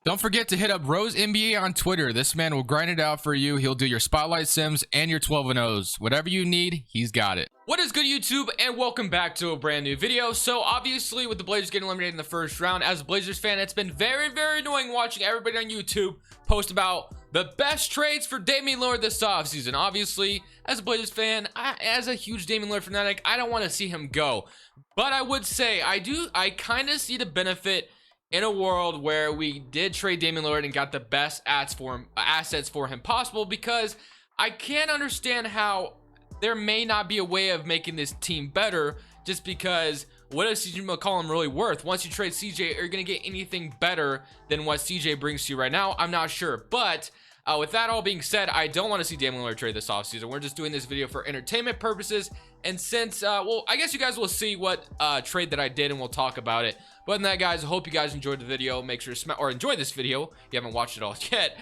Don't forget to hit up Rose NBA on Twitter. This man will grind it out for you. He'll do your spotlight sims and your 12 and O's. Whatever you need, he's got it. What is good, YouTube, and welcome back to a brand new video. So obviously with the Blazers getting eliminated in the first round, as a Blazers fan, it's been very annoying watching everybody on YouTube post about the best trades for Damian Lillard this offseason. Obviously, as a Blazers fan, as a huge Damian Lillard fanatic, I don't want to see him go. But I would say I kind of see the benefit in a world where we did trade Damian Lillard and got the best assets for him possible, because I can't understand how there may not be a way of making this team better, just because what is CJ McCollum really worth? Once you trade CJ, are you going to get anything better than what CJ brings to you right now? I'm not sure. But with that all being said, I don't want to see Damian Lillard trade this offseason. We're just doing this video for entertainment purposes. And since, well, I guess you guys will see what trade that I did and we'll talk about it. But other than that, guys, I hope you guys enjoyed the video. Make sure to enjoy this video if you haven't watched it all yet.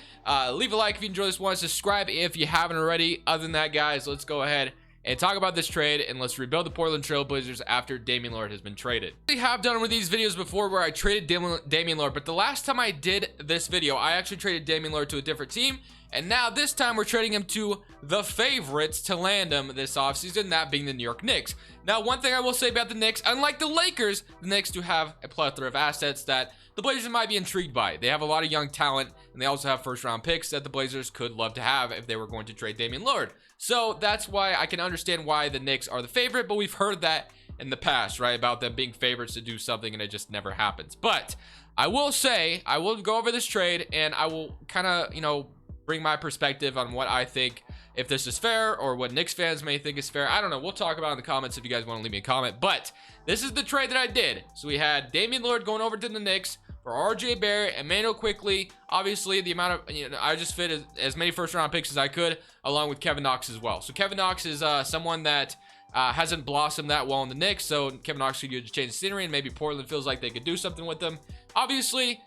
Leave a like if you enjoyed this one. Subscribe if you haven't already. Other than that, guys, let's go ahead and talk about this trade, and let's rebuild the Portland Trailblazers after Damian Lillard has been traded. I have done one of these videos before where I traded Damian Lillard, but the last time I did this video, I actually traded Damian Lillard to a different team, and now this time we're trading him to the favorites to land him this offseason, that being the New York Knicks. Now, one thing I will say about the Knicks, unlike the Lakers, the Knicks do have a plethora of assets that the Blazers might be intrigued by. They have a lot of young talent, and they also have first-round picks that the Blazers could love to have if they were going to trade Damian Lillard. So that's why I can understand why the Knicks are the favorite, but we've heard that in the past, right, about them being favorites to do something, and it just never happens. But I will say, I will go over this trade, and I will kind of, you know, bring my perspective on what I think, if this is fair, or what Knicks fans may think is fair. I don't know. We'll talk about it in the comments if you guys want to leave me a comment. But this is the trade that I did. So we had Damian Lillard going over to the Knicks for RJ Barrett, Emmanuel quickly. Obviously, the amount of, you know, I just fit as many first-round picks as I could, along with Kevin Knox as well. So Kevin Knox is someone that hasn't blossomed that well in the Knicks. So Kevin Knox could use to change the scenery, and maybe Portland feels like they could do something with them. Obviously,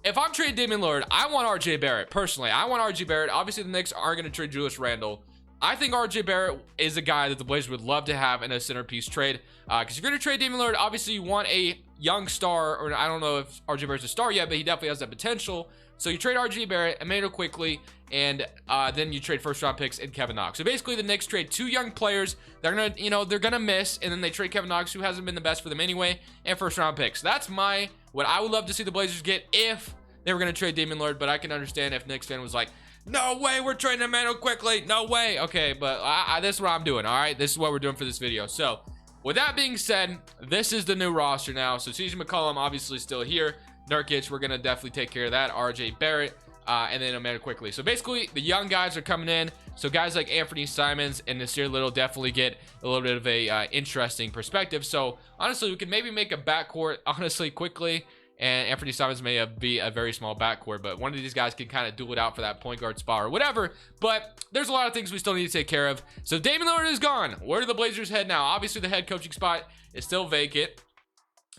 if I'm trading Damian Lillard, I want RJ Barrett. Personally, I want RJ Barrett. Obviously, the Knicks aren't going to trade Julius Randle. I think RJ Barrett is a guy that the Blazers would love to have in a centerpiece trade. Because you're going to trade Damian Lillard, obviously you want a young star, or I don't know if RJ Barrett's a star yet, but he definitely has that potential. So you trade RJ Barrett, Emmanuel quickly, and then you trade first-round picks and Kevin Knox. So basically, the Knicks trade two young players. They're gonna, you know, they're gonna miss, and then they trade Kevin Knox, who hasn't been the best for them anyway, and first-round picks. That's what I would love to see the Blazers get if they were going to trade Damian Lillard, but I can understand if Knicks fan was like, no way, we're trading Emmanuel quickly. No way. Okay, but this is what I'm doing, all right? This is what we're doing for this video. So, with that being said, this is the new roster now. So, CJ McCollum obviously still here. Nurkic, we're going to definitely take care of that. RJ Barrett, and then Emmanuel quickly. So, basically, the young guys are coming in. So, guys like Anthony Simons and Nasir Little definitely get a little bit of a interesting perspective. So, honestly, we could maybe make a backcourt, honestly, quickly. And Anthony Simons may be a very small backcourt, but one of these guys can kind of duel it out for that point guard spot or whatever. But there's a lot of things we still need to take care of. So Damian Lillard is gone. Where do the Blazers head now? Obviously, the head coaching spot is still vacant.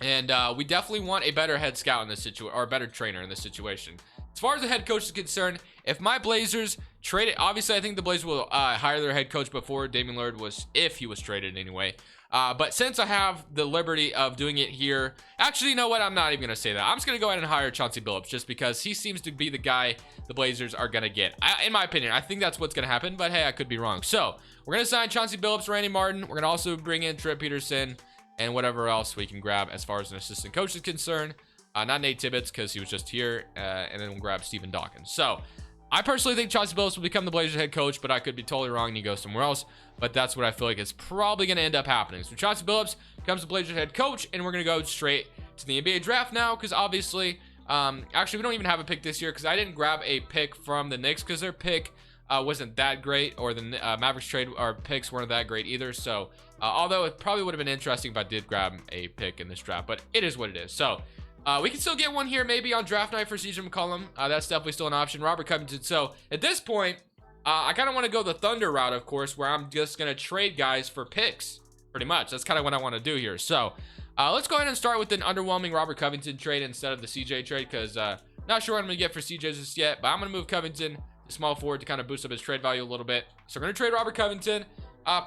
And we definitely want a better head scout in this situation, or a better trainer in this situation. As far as the head coach is concerned, if my Blazers trade it, obviously I think the Blazers will hire their head coach before Damian Lillard was, if he was traded anyway. But since I have the liberty of doing it here, actually, you know what? I'm not even going to say that. I'm just going to go ahead and hire Chauncey Billups, just because he seems to be the guy the Blazers are going to get. In my opinion, I think that's what's going to happen, but hey, I could be wrong. So we're going to sign Chauncey Billups, Randy Martin. We're going to also bring in Trent Peterson and whatever else we can grab as far as an assistant coach is concerned. Not Nate Tibbetts, because he was just here, and then we'll grab Stephen Dawkins. So I personally think Chauncey Billups will become the Blazers head coach, but I could be totally wrong and he goes somewhere else. But that's what I feel like is probably going to end up happening. So Chauncey Billups becomes the Blazers head coach, and we're going to go straight to the NBA draft now, because obviously, actually, we don't even have a pick this year, because I didn't grab a pick from the Knicks, because their pick wasn't that great, or the Mavericks trade, our picks weren't that great either. So although it probably would have been interesting if I did grab a pick in this draft, but it is what it is. So we can still get one here maybe on draft night for CJ McCollum. That's definitely still an option. Robert Covington. So at this point, I kind of want to go the Thunder route, of course, where I'm just going to trade guys for picks, pretty much. That's kind of what I want to do here. So let's go ahead and start with an underwhelming Robert Covington trade instead of the CJ trade, because not sure what I'm going to get for CJ just yet, but I'm going to move Covington to small forward to kind of boost up his trade value a little bit. So we're going to trade Robert Covington.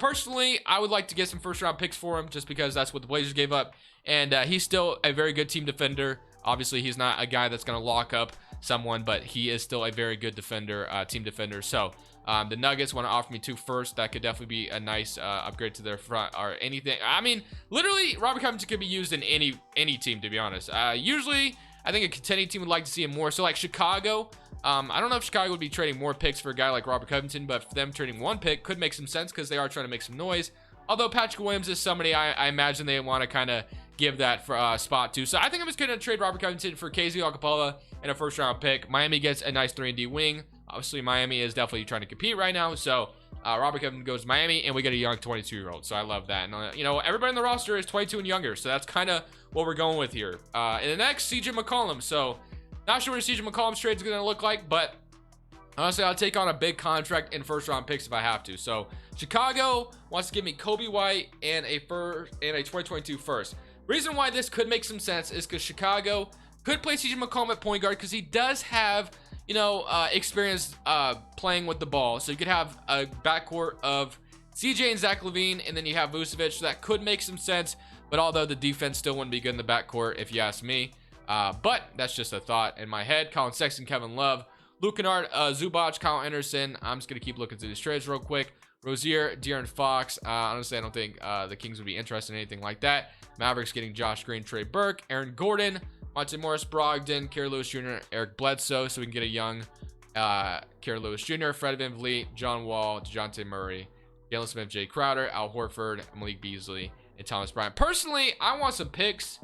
Personally, I would like to get some first round picks for him, just because that's what the Blazers gave up, and he's still a very good team defender. Obviously, he's not a guy that's going to lock up someone, but he is still a very good defender, team defender. So the Nuggets want to offer me 2 firsts. That could definitely be a nice upgrade to their front or anything. I mean, literally, Robert Covington could be used in any team, to be honest. Usually, I think a contending team would like to see him more. So like Chicago, I don't know if Chicago would be trading more picks for a guy like Robert Covington, but for them trading 1 pick could make some sense because they are trying to make some noise. Although Patrick Williams is somebody I imagine they want to kind of give that for, spot to. So I think I'm just going to trade Robert Covington for KZ Okpala and a 1st round pick. Miami gets a nice 3-and-D wing. Obviously, Miami is definitely trying to compete right now. So Robert Covington goes to Miami, and we get a young 22-year-old. So I love that. And, you know, everybody in the roster is 22 and younger. So that's kind of what we're going with here. And the next, CJ McCollum. So not sure what CJ McCollum's trade is going to look like, but honestly, I'll take on a big contract and 1st round picks if I have to. So Chicago wants to give me Kobe White and a 2022 first. Reason why this could make some sense is because Chicago could play CJ McCollum at point guard because he does have, you know, experience playing with the ball. So you could have a backcourt of CJ and Zach LaVine, and then you have Vucevic. So that could make some sense. But although the defense still wouldn't be good in the backcourt, if you ask me. But that's just a thought in my head. Colin Sexton, Kevin Love, Luke Kennard, Zubac, Kyle Anderson. I'm just going to keep looking through these trades real quick. Rozier, De'Aaron Fox. Honestly, I don't think the Kings would be interested in anything like that. Mavericks getting Josh Green, Trey Burke, Aaron Gordon, Monte Morris, Brogdon, Kerry Lewis Jr., Eric Bledsoe, so we can get a young Kerry Lewis Jr., Fred VanVleet, John Wall, DeJounte Murray, Jalen Smith, Jay Crowder, Al Horford, Malik Beasley, and Thomas Bryant. Personally, I want some picks.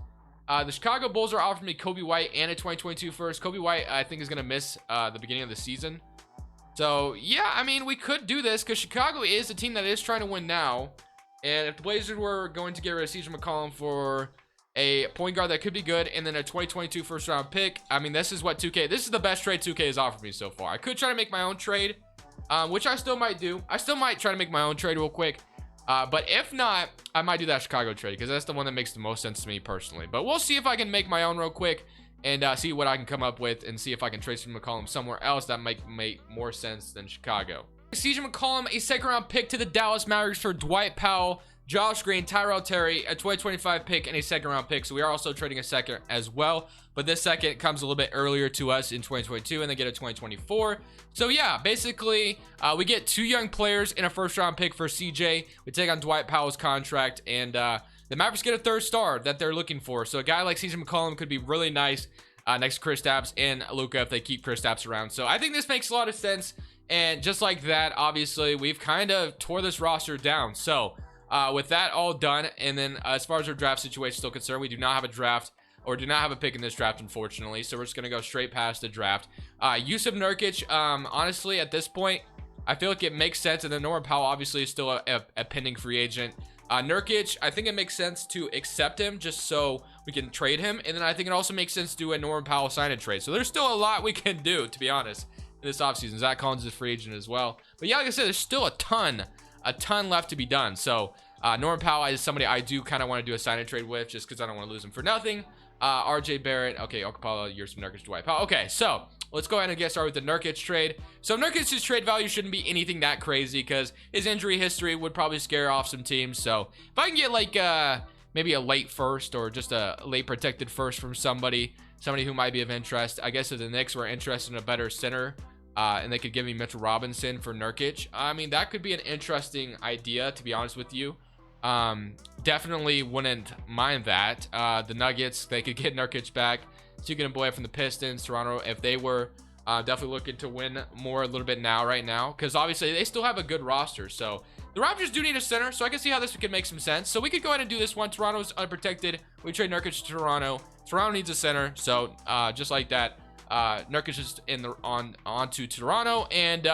The Chicago Bulls are offering me Kobe White and a 2022 first. Kobe White, I think, is going to miss the beginning of the season. So, yeah, I mean, we could do this because Chicago is a team that is trying to win now. And if the Blazers were going to get rid of CJ McCollum for a point guard that could be good and then a 2022 first round pick, I mean, this is what 2K, this is the best trade 2K has offered me so far. I could try to make my own trade, which I still might do. I still might try to make my own trade real quick. But if not, I might do that Chicago trade because that's the one that makes the most sense to me personally. But we'll see if I can make my own real quick and see what I can come up with and see if I can trade CJ McCollum somewhere else that might make more sense than Chicago. CJ McCollum, a 2nd round pick to the Dallas Mavericks for Dwight Powell, Josh Green, Tyrell Terry, a 2025 pick and a 2nd round pick. So we are also trading a 2nd as well, but this 2nd comes a little bit earlier to us in 2022 and they get a 2024. So yeah, basically we get 2 young players and a 1st round pick for CJ. We take on Dwight Powell's contract, and the Mavericks get a 3rd star that they're looking for. So a guy like CJ McCollum could be really nice next to Kristaps and Luka if they keep Kristaps around. So I think this makes a lot of sense. And just like that, obviously we've kind of tore this roster down. So with that all done, and then as far as our draft situation is still concerned, we do not have a draft or do not have a pick in this draft, unfortunately. So we're just going to go straight past the draft. Yusuf Nurkic, honestly, at this point, I feel like it makes sense. And then Norman Powell obviously is still a pending free agent. Nurkic, I think it makes sense to accept him just so we can trade him. And then I think it also makes sense to do a Norman Powell sign and trade. So there's still a lot we can do, to be honest, in this offseason. Zach Collins is a free agent as well. But yeah, like I said, there's still a ton left to be done. So Norman Powell is somebody I do kind of want to do a sign and trade with just because I don't want to lose him for nothing. RJ Barrett, okay, Okpala, Yusuf Nurkic, Dwight Powell. Okay, so let's go ahead and get started with the Nurkic trade. So Nurkic's trade value shouldn't be anything that crazy because his injury history would probably scare off some teams. So if I can get like maybe a late first or just a late protected first from somebody who might be of interest. I guess if the Knicks were interested in a better center and they could give me Mitchell Robinson for Nurkic, I mean, that could be an interesting idea, to be honest with you. Definitely wouldn't mind that. The Nuggets, they could get Nurkic back. So you can boy from the Pistons, Toronto, if they were definitely looking to win more a little bit right now, because obviously they still have a good roster. So the Raptors do need a center, so I can see how this could make some sense. So we could go ahead and do this one. Toronto's unprotected. We trade Nurkic to Toronto. Toronto needs a center, so just like that, Nurkic is on to Toronto. And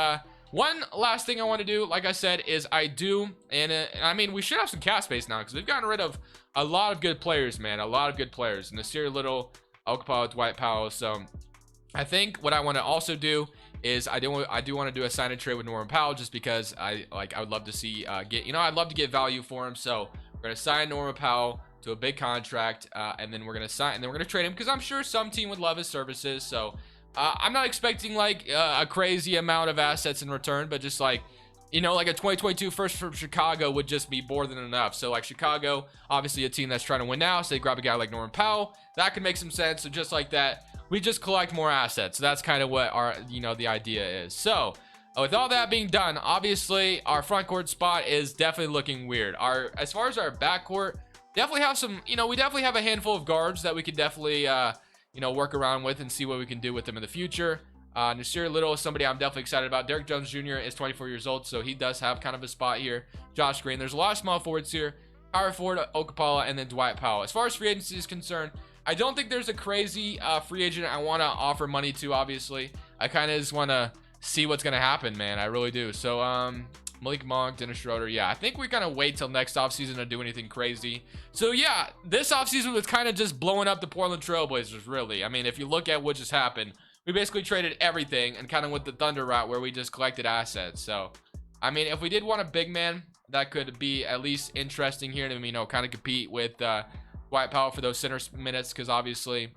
one last thing I want to do, like I said, is I mean, we should have some cap space now because we've gotten rid of a lot of good players, man. A lot of good players. Nasir Little, Okpala, Dwight Powell. So I think what I want to also do is I do want to do a sign and trade with Norman Powell just because I would love to see I'd love to get value for him. So we're going to sign Norman Powell to a big contract, and then we're going to trade him because I'm sure some team would love his services. So I'm not expecting like a crazy amount of assets in return, but just like, like a 2022 first from Chicago would just be more than enough. So like Chicago, obviously a team that's trying to win now, so they grab a guy like Norman Powell. That could make some sense. So just like that, we just collect more assets. So that's kind of what our, the idea is. So with all that being done, obviously our front court spot is definitely looking weird. As far as our backcourt, definitely have some, we definitely have a handful of guards that we could definitely, work around with and see what we can do with them in the future. Nasir Little is somebody I'm definitely excited about. Derrick Jones Jr. is 24 years old, so he does have kind of a spot here. Josh Green. There's a lot of small forwards here. Power forward, Okapala, and then Dwight Powell. As far as free agency is concerned, I don't think there's a crazy free agent I want to offer money to, obviously. I kind of just want to see what's going to happen, man. I really do. So, Malik Monk, Dennis Schroeder. Yeah, I think we're going to wait till next offseason to do anything crazy. So, yeah, this offseason was kind of just blowing up the Portland Trailblazers, really. I mean, if you look at what just happened, we basically traded everything and kind of went the Thunder route where we just collected assets. So, I mean, if we did want a big man, that could be at least interesting here to, kind of compete with Dwight Powell for those center minutes, because obviously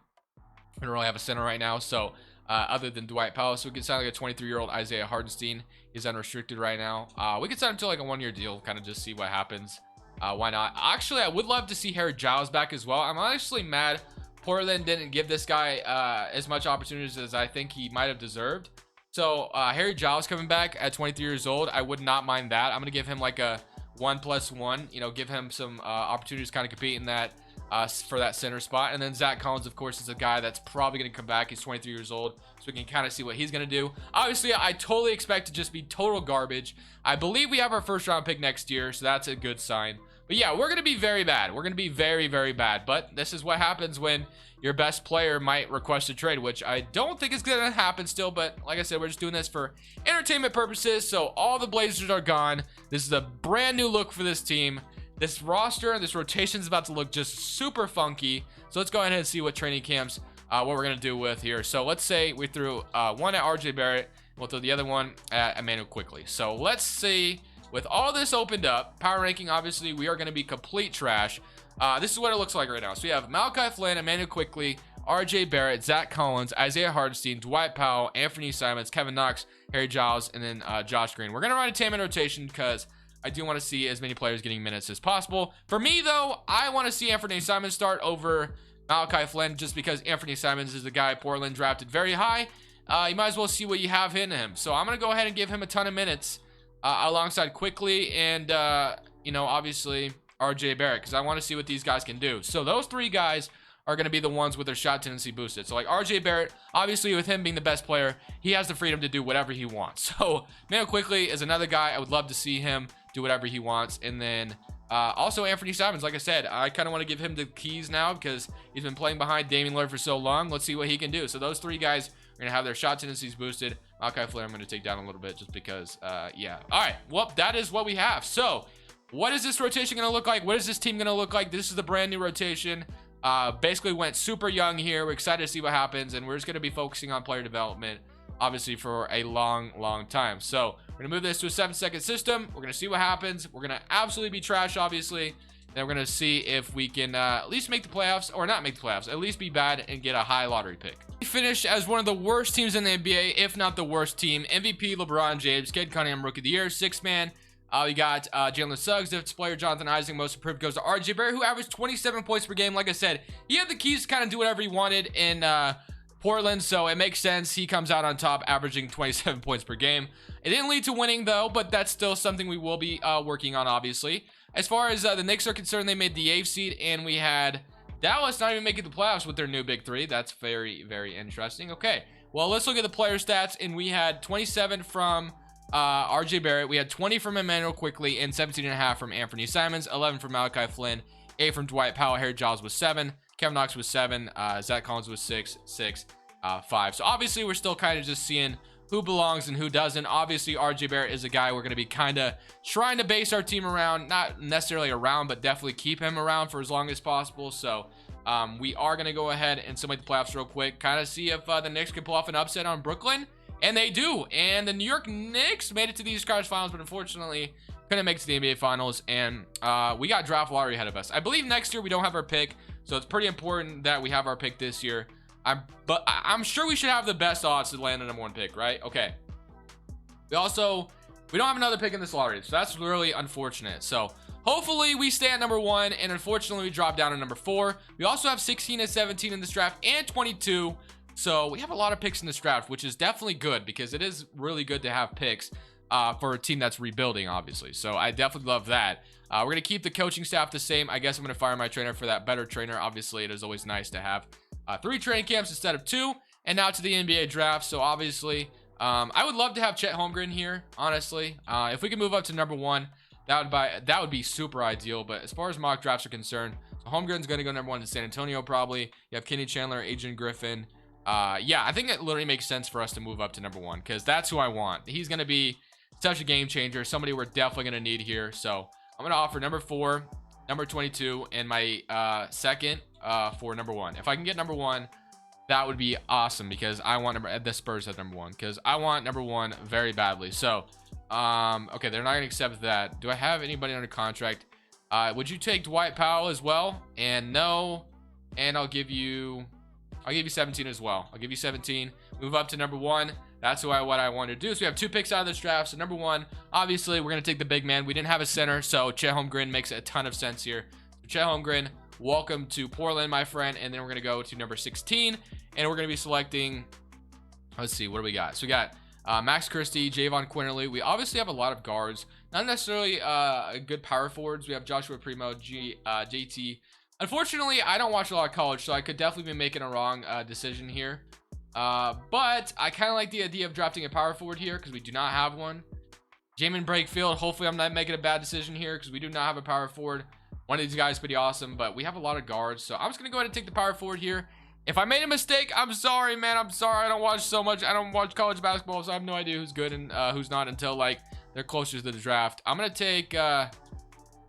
we don't really have a center right now. So, other than Dwight Powell, so we could sign like a 23-year-old Isaiah Hardenstein. He's unrestricted right now. We could sign him to like a 1-year deal, kind of just see what happens. Why not? Actually, I would love to see Harry Giles back as well. I'm actually mad Portland didn't give this guy as much opportunities as I think he might have deserved. So Harry Giles coming back at 23 years old, I would not mind that. I'm gonna give him like a 1+1, give him some opportunities to kind of compete in that for that center spot. And then Zach Collins, of course, is a guy that's probably gonna come back. He's 23 years old, so we can kind of see what he's gonna do. Obviously, I totally expect to just be total garbage. I believe we have our first round pick next year, so that's a good sign. But yeah, we're going to be very bad. We're going to be very, very bad. But this is what happens when your best player might request a trade, which I don't think is going to happen still. But like I said, we're just doing this for entertainment purposes. So all the Blazers are gone. This is a brand new look for this team. This roster and this rotation is about to look just super funky. So let's go ahead and see what training camps, what we're going to do with here. So let's say we threw one at RJ Barrett. We'll throw the other one at Emmanuel quickly. So let's see. With all this opened up, power ranking, obviously, we are going to be complete trash. This is what it looks like right now. So we have Malachi Flynn, Emmanuel Quickly, RJ Barrett, Zach Collins, Isaiah Hardenstein, Dwight Powell, Anthony Simons, Kevin Knox, Harry Giles, and then Josh Green. We're going to run a 10-man rotation because I do want to see as many players getting minutes as possible. For me, though, I want to see Anthony Simons start over Malachi Flynn just because Anthony Simons is the guy Portland drafted very high. You might as well see what you have in him. So I'm going to go ahead and give him a ton of minutes. Alongside Quickly and, obviously RJ Barrett, because I want to see what these guys can do. So those three guys are going to be the ones with their shot tendency boosted. So like RJ Barrett, obviously with him being the best player, he has the freedom to do whatever he wants. So Emmanuel Quickly is another guy. I would love to see him do whatever he wants. And then also Anthony Simons, like I said, I kind of want to give him the keys now because he's been playing behind Damian Lillard for so long. Let's see what he can do. So those three guys are going to have their shot tendencies boosted. Malachi Flynn, I'm going to take down a little bit just because, yeah. All right, well, that is what we have. So, what is this rotation going to look like? What is this team going to look like? This is the brand new rotation. Basically went super young here. We're excited to see what happens, and we're just going to be focusing on player development, obviously, for a long, long time. So, we're going to move this to a 7-second system. We're going to see what happens. We're going to absolutely be trash, obviously. Then we're going to see if we can at least make the playoffs, or not make the playoffs, at least be bad and get a high lottery pick. We finished as one of the worst teams in the NBA, if not the worst team. MVP LeBron James, Cade Cunningham Rookie of the Year, 6th man. We got Jalen Suggs, defensive player Jonathan Isaac, most improved goes to RJ Barrett, who averaged 27 points per game. Like I said, he had the keys to kind of do whatever he wanted in Portland, so it makes sense. He comes out on top, averaging 27 points per game. It didn't lead to winning, though, but that's still something we will be working on, obviously. As far as the Knicks are concerned, they made the 8th seed, and we had Dallas not even making the playoffs with their new big three. That's very, very interesting. Okay, well, let's look at the player stats, and we had 27 from RJ Barrett. We had 20 from Emmanuel Quickly, and 17.5 from Anthony Simons, 11 from Malachi Flynn, 8 from Dwight Powell, Harry Giles was 7, Kevin Knox was 7, Zach Collins was 6, 5. So obviously, we're still kind of just seeing who belongs and who doesn't. Obviously, RJ Barrett is a guy we're going to be kind of trying to base our team around, not necessarily around, but definitely keep him around for as long as possible. So we are going to go ahead and simulate the playoffs real quick, kind of see if the Knicks can pull off an upset on Brooklyn, and they do. And the New York Knicks made it to the East Conference Finals, but unfortunately couldn't make it to the NBA Finals, and we got draft lottery ahead of us. I believe next year we don't have our pick, so it's pretty important that we have our pick this year. But I'm sure we should have the best odds to land the #1 pick, right? Okay. We don't have another pick in this lottery, so that's really unfortunate. So hopefully we stay at #1, and unfortunately we drop down to #4. We also have 16 and 17 in this draft, and 22 So we have a lot of picks in this draft, which is definitely good because it is really good to have picks for a team that's rebuilding, obviously. So I definitely love that. We're going to keep the coaching staff the same. I guess I'm going to fire my trainer for that better trainer. Obviously, it is always nice to have 3 training camps instead of 2. And now to the NBA draft. So obviously, I would love to have Chet Holmgren here, honestly. If we could move up to number 1, that would be super ideal. But as far as mock drafts are concerned, so Holmgren's going to go number 1 to San Antonio probably. You have Kenny Chandler, Adrian Griffin. Yeah, I think it literally makes sense for us to move up to number 1 because that's who I want. He's going to be such a game changer, somebody we're definitely going to need here. So I'm going to offer number 4, number 22, and my second for number 1. If I can get number 1, that would be awesome because I want the Spurs at number 1 because I want number 1 very badly. So okay, they're not going to accept that. Do I have anybody under contract? Would you take Dwight Powell as well? And no, and I'll give you 17 as well. I'll give you 17. Move up to number 1. That's what I want to do. So we have 2 picks out of this draft. So number 1, obviously, we're going to take the big man. We didn't have a center, so Chet Holmgren makes a ton of sense here. So Chet Holmgren, welcome to Portland, my friend. And then we're going to go to number 16, and we're going to be selecting, let's see, what do we got? So we got Max Christie, Javon Quinterly. We obviously have a lot of guards. Not necessarily good power forwards. We have Joshua Primo, JT. Unfortunately, I don't watch a lot of college, so I could definitely be making a wrong decision here. But I kind of like the idea of drafting a power forward here because we do not have one. Jamin Brakefield, hopefully I'm not making a bad decision here because we do not have a power forward. One of these guys is pretty awesome, but we have a lot of guards, so I'm just going to go ahead and take the power forward here. If I made a mistake, I'm sorry, man. I'm sorry. I don't watch so much. I don't watch college basketball, so I have no idea who's good and who's not until, like, they're closer to the draft. I'm going to take... we're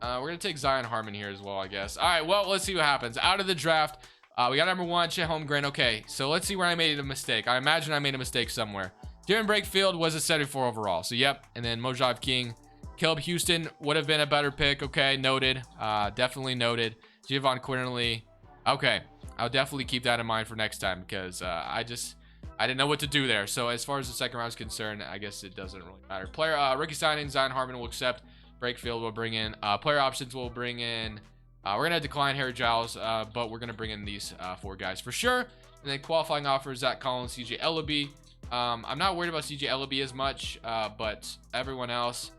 going to take Zion Harmon here as well, I guess. All right, well, let's see what happens. Out of the draft, we got number 1, Chet Holmgren. Okay, so let's see where I made a mistake. I imagine I made a mistake somewhere. Darren Brakefield was a 74 overall. So, yep. And then Mojive King. Caleb Houston would have been a better pick. Okay, noted. Definitely noted. Javon Quinterly. Okay, I'll definitely keep that in mind for next time because I didn't know what to do there. So, as far as the second round is concerned, I guess it doesn't really matter. Player rookie signing, Zion Harmon will accept. Brakefield will bring in player options. We'll bring in we're gonna decline Harry Giles, but we're gonna bring in these 4 guys for sure. And then qualifying offers, Zach Collins, CJ Ellaby. I'm not worried about CJ Ellaby as much, but everyone else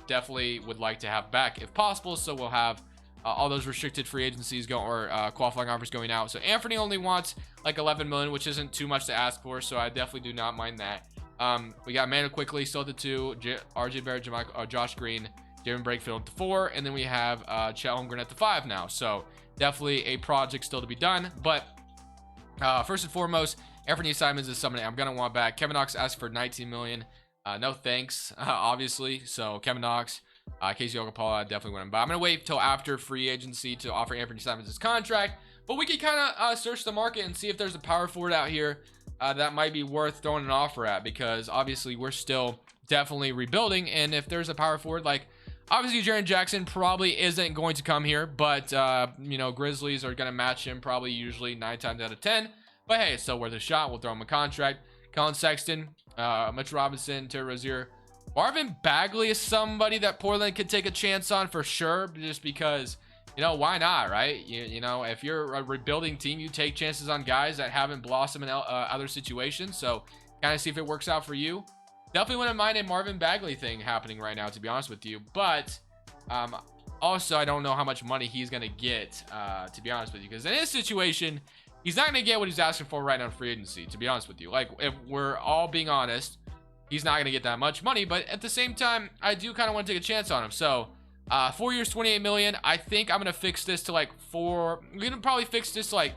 definitely would like to have back if possible. So we'll have all those restricted free agencies go or qualifying offers going out. So Anthony only wants like 11 million, which isn't too much to ask for. So I definitely do not mind that. We got Manu quickly still at the 2, RJ Barrett, Josh Green, Darren Brakefield at the 4, and then we have Chet Holmgren at the 5 now. So definitely a project still to be done. But first and foremost, Anthony Simons is somebody I'm gonna want back. Kevin Knox asked for 19 million. No thanks, obviously. So Kevin Knox, Casey Okapala, I definitely want him. But I'm gonna wait till after free agency to offer Anthony Simons his contract. But we can kind of search the market and see if there's a power forward out here that might be worth throwing an offer at, because obviously we're still definitely rebuilding. And if there's a power forward, like obviously Jaren Jackson probably isn't going to come here, but you know, Grizzlies are going to match him probably usually 9 times out of 10. But hey, it's still worth a shot. We'll throw him a contract. Colin Sexton, Mitch Robinson, Terry Rozier. Marvin Bagley is somebody that Portland could take a chance on for sure, just because, you know, why not, right? You know, if you're a rebuilding team, you take chances on guys that haven't blossomed in other situations. So kind of see if it works out for you. Definitely wouldn't mind a Marvin Bagley thing happening right now, to be honest with you. But also, I don't know how much money he's going to get, to be honest with you. Because in his situation, he's not going to get what he's asking for right now in free agency, to be honest with you. Like, if we're all being honest, he's not going to get that much money. But at the same time, I do kind of want to take a chance on him. So 4 years, 28 million. I think I'm going to fix this to like 4. We're going to probably fix this to like,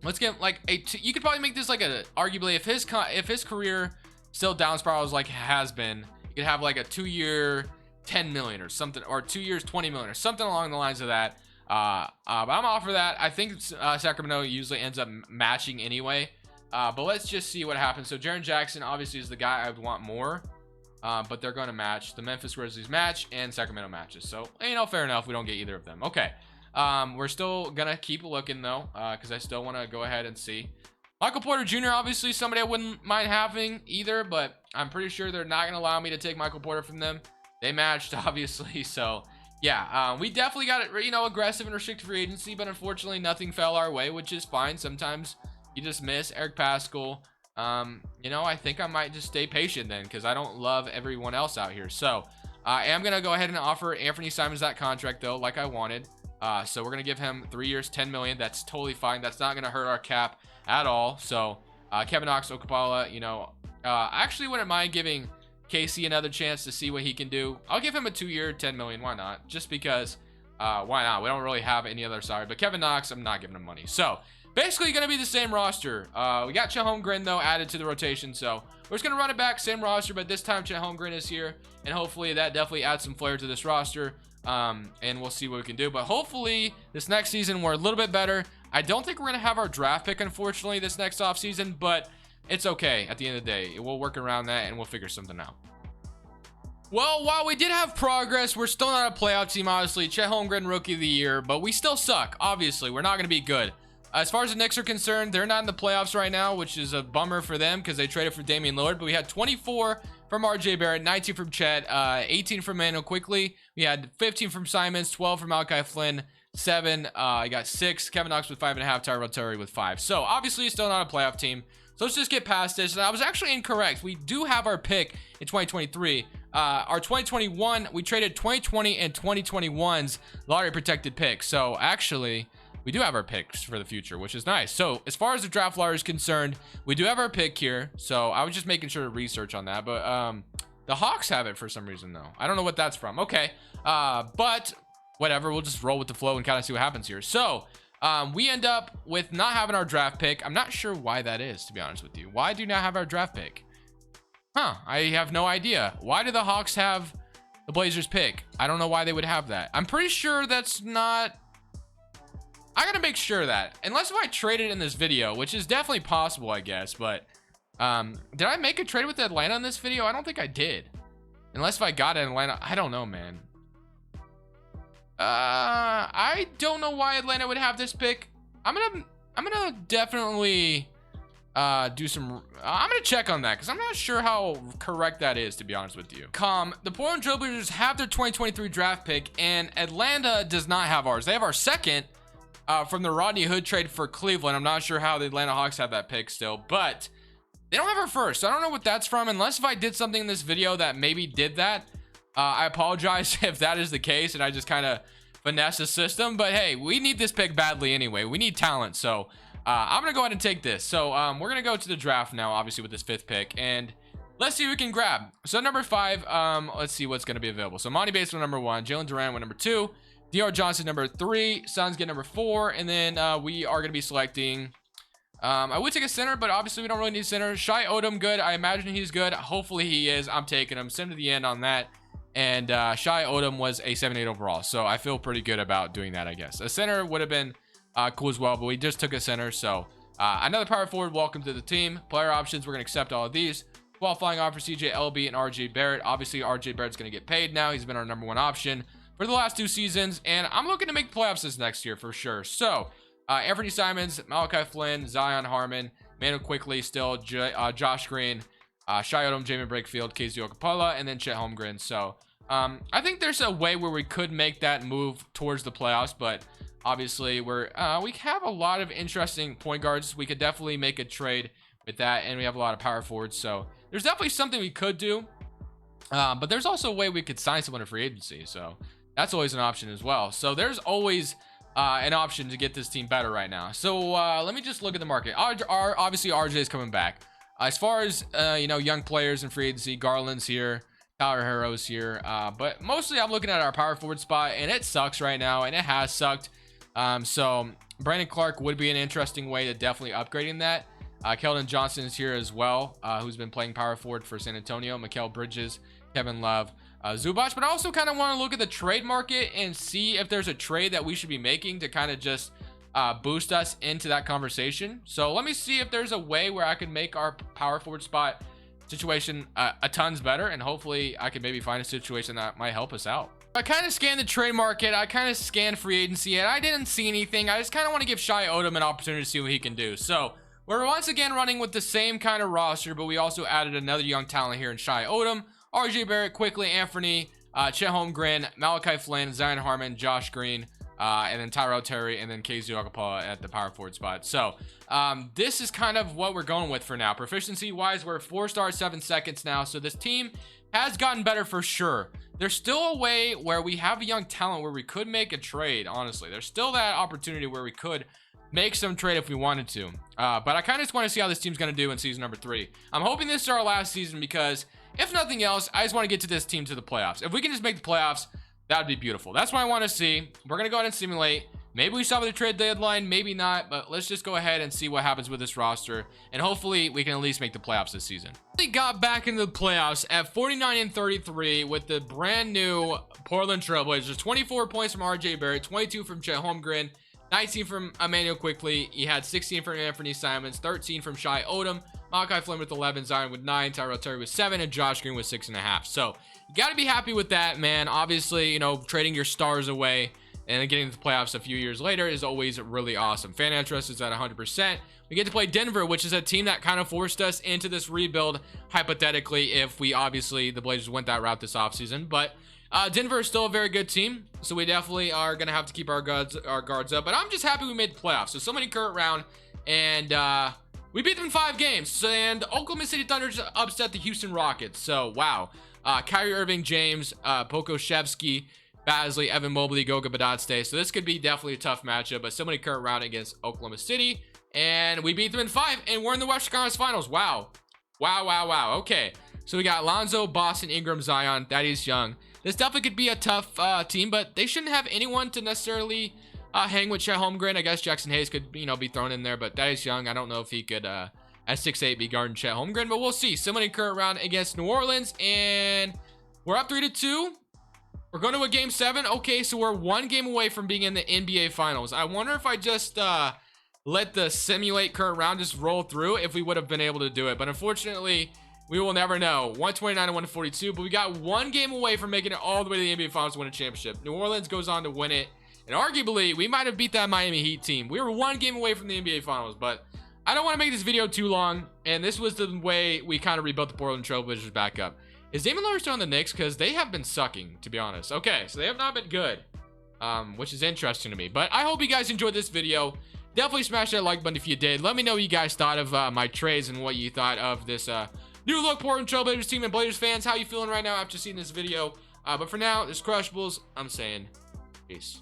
let's get like you could probably make this like a, arguably if his career still down spirals like it has been, you could have like a 2-year 10 million or something, or 2 years 20 million or something along the lines of that. But I'm gonna offer that. I think Sacramento usually ends up matching anyway. But let's just see what happens. So Jaren Jackson obviously is the guy I would want more. But they're going to match. The Memphis Grizzlies match and Sacramento matches. So, you know, fair enough. We don't get either of them. Okay. We're still going to keep looking, though, because I still want to go ahead and see. Michael Porter Jr., obviously, somebody I wouldn't mind having either, but I'm pretty sure they're not going to allow me to take Michael Porter from them. They matched, obviously. So, yeah, we definitely got it, you know, aggressive and restricted free agency, but unfortunately, nothing fell our way, which is fine. Sometimes You just miss Eric Paschal. You know, I think I might just stay patient then, because I don't love everyone else out here. So I am going to go ahead and offer Anthony Simons that contract, though, like I wanted. So we're going to give him 3 years, $10 million. That's totally fine. That's not going to hurt our cap at all. So Kevin Knox, Okpala, you know, I actually wouldn't mind giving Casey another chance to see what he can do. I'll give him a 2-year, $10 million. Why not? Just because, why not? We don't really have any other salary. But Kevin Knox, I'm not giving him money. So basically going to be the same roster. We got Chet Holmgren, though, added to the rotation. So we're just going to run it back, same roster. But this time, Chet Holmgren is here. And hopefully that definitely adds some flair to this roster. And we'll see what we can do. But hopefully this next season we're a little bit better. I don't think we're going to have our draft pick, unfortunately, this next offseason. But it's okay at the end of the day. We'll work around that and we'll figure something out. Well, while we did have progress, we're still not a playoff team, obviously. Chet Holmgren, Rookie of the Year. But we still suck, obviously. We're not going to be good. As far as the Knicks are concerned, they're not in the playoffs right now, which is a bummer for them because they traded for Damian Lillard. But we had 24 from RJ Barrett, 19 from Chet, 18 from Manuel quickly. We had 15 from Simons, 12 from Malachi Flynn, 7. I got 6. Kevin Knox with 5.5. Tyrell Terry with 5. So obviously still not a playoff team. So let's just get past this. And I was actually incorrect. We do have our pick in 2023. Our 2021, we traded 2020 and 2021's lottery protected picks. So actually, we do have our picks for the future, which is nice. So as far as the draft lottery is concerned, we do have our pick here. So I was just making sure to research on that. But the Hawks have it for some reason, though. I don't know what that's from. Okay. But whatever. We'll just roll with the flow and kind of see what happens here. So we end up with not having our draft pick. I'm not sure why that is, to be honest with you. Why do you not have our draft pick? I have no idea. Why do the Hawks have the Blazers pick? I don't know why they would have that. I'm pretty sure that's not... I gotta make sure of that. Unless if I traded in this video, which is definitely possible, I guess. But did I make a trade with Atlanta in this video? I don't think I did. Unless if I got it in Atlanta. I don't know, man. I don't know why Atlanta would have this pick. I'm gonna definitely do some... I'm gonna check on that because I'm not sure how correct that is, to be honest with you. The Portland Trailblazers have their 2023 draft pick, and Atlanta does not have ours. They have our second from the Rodney Hood trade for Cleveland. I'm not sure how the Atlanta Hawks have that pick still, but they don't have our first. So I don't know what that's from, unless if I did something in this video that maybe did that. I apologize if that is the case and I just kind of finesse the system, but hey, we need this pick badly anyway. We need talent. So I'm gonna go ahead and take this. So we're gonna go to the draft now, obviously, with this 5th pick, and let's see who we can grab. So number 5, let's see what's gonna be available. So Monty Bates with number 1, Jalen Duran with number 2, D.R. Johnson number 3, Suns get number 4, and then we are gonna be selecting... I would take a center, but obviously we don't really need center. Shai Odom, good. I imagine he's good. Hopefully he is. I'm taking him. Send him to the end on that. And Shai Odom was a 7-8 overall, so I feel pretty good about doing that, I guess. A center would have been cool as well, but we just took a center. So another power forward, welcome to the team. Player options, we're going to accept all of these. Qualifying offer, CJ LB and RJ Barrett. Obviously, RJ Barrett's going to get paid now. He's been our number 1 option for the last 2 seasons, and I'm looking to make playoffs this next year for sure. So Anthony Simons, Malachi Flynn, Zion Harmon, Manuel Quickly still, Josh Green, Shai Odom, Jamin Brakefield, Casey Okpala, and then Chet Holmgren. So I think there's a way where we could make that move towards the playoffs, but obviously we have a lot of interesting point guards. We could definitely make a trade with that, and we have a lot of power forwards. So there's definitely something we could do, but there's also a way we could sign someone to free agency. So that's always an option as well. So there's always an option to get this team better right now. So let me just look at the market. Obviously RJ is coming back. As far as young players in free agency, Garland's here, Tyler Herro's here, but mostly I'm looking at our power forward spot, and it sucks right now, and it has sucked. So Brandon Clark would be an interesting way to definitely upgrading that. Keldon Johnson is here as well, who's been playing power forward for San Antonio. Mikal Bridges, Kevin Love, Zubac. But I also kind of want to look at the trade market and see if there's a trade that we should be making to kind of just boost us into that conversation. So let me see if there's a way where I can make our power forward spot situation a tons better, and hopefully I can maybe find a situation that might help us out. I kind of scanned the trade market, I kind of scanned free agency, and I didn't see anything. I just kind of want to give Shai Odom an opportunity to see what he can do. So we're once again running with the same kind of roster, but we also added another young talent here in Shai Odom, RJ Barrett, Quickly, Anthony, Chet Holmgren, Malachi Flynn, Zion Harmon, Josh Green, and then Tyrell Terry, and then KZ Okapala at the power forward spot. So this is kind of what we're going with for now. Proficiency wise, we're 4 stars 7 seconds now, so this team has gotten better for sure. There's still a way where we have a young talent where we could make a trade. Honestly, there's still that opportunity where we could make some trade if we wanted to, but I kind of just want to see how this team's going to do in season number 3. I'm hoping this is our last season, because if nothing else, I just want to get to this team to the playoffs. If we can just make the playoffs, that would be beautiful. That's what I want to see. We're going to go ahead and simulate. Maybe we stop at the trade deadline, maybe not, but let's just go ahead and see what happens with this roster, and hopefully we can at least make the playoffs this season. We got back into the playoffs at 49-33 with the brand new Portland Trailblazers. 24 points from RJ Barrett, 22 from Chet Holmgren, 19 from Emmanuel Quickly. He had 16 from Anthony Simons, 13 from Shai Odom, Malachi Flynn with 11, Zion with 9, Tyrell Terry with 7, and Josh Green with 6.5. So you got to be happy with that, man. Obviously, you know, trading your stars away and then getting to the playoffs a few years later is always really awesome. Fan interest is at 100%. We get to play Denver, which is a team that kind of forced us into this rebuild, hypothetically, if we obviously the Blazers went that route this offseason. But Denver is still a very good team, so we definitely are going to have to keep our guards up. But I'm just happy we made the playoffs. So somebody current round, and we beat them in 5 games. And Oklahoma City Thunder just upset the Houston Rockets. So, wow. Kyrie Irving, James, Pokusevski, Basley, Evan Mobley, Goga Badotste. So this could be definitely a tough matchup. But somebody current round against Oklahoma City, and we beat them in 5, and we're in the Western Conference Finals. Wow. Wow. Okay. So we got Lonzo, Boston, Ingram, Zion, Thaddeus Young. This definitely could be a tough team, but they shouldn't have anyone to necessarily hang with Chet Holmgren. I guess Jackson Hayes could, you know, be thrown in there, but Thaddeus Young, I don't know if he could, at 6'8", be guarding Chet Holmgren, but we'll see. Somebody current round against New Orleans, and we're up 3-2. We're going to a game 7. Okay, so we're 1 game away from being in the NBA Finals. I wonder if I just let the simulate current round just roll through, if we would have been able to do it, but unfortunately, we will never know. 129 and 142, but we got 1 game away from making it all the way to the NBA Finals to win a championship. New Orleans goes on to win it, and arguably, we might have beat that Miami Heat team. We were 1 game away from the NBA Finals, but I don't want to make this video too long, and this was the way we kind of rebuilt the Portland Trailblazers back up. Is Damian Lillard still on the Knicks? Because they have been sucking, to be honest. Okay, so they have not been good, which is interesting to me. But I hope you guys enjoyed this video. Definitely smash that like button if you did. Let me know what you guys thought of my trades and what you thought of this new look Portland Trailblazers team. And Blazers fans, how you feeling right now after seeing this video? But for now, this is Crushables. I'm saying peace.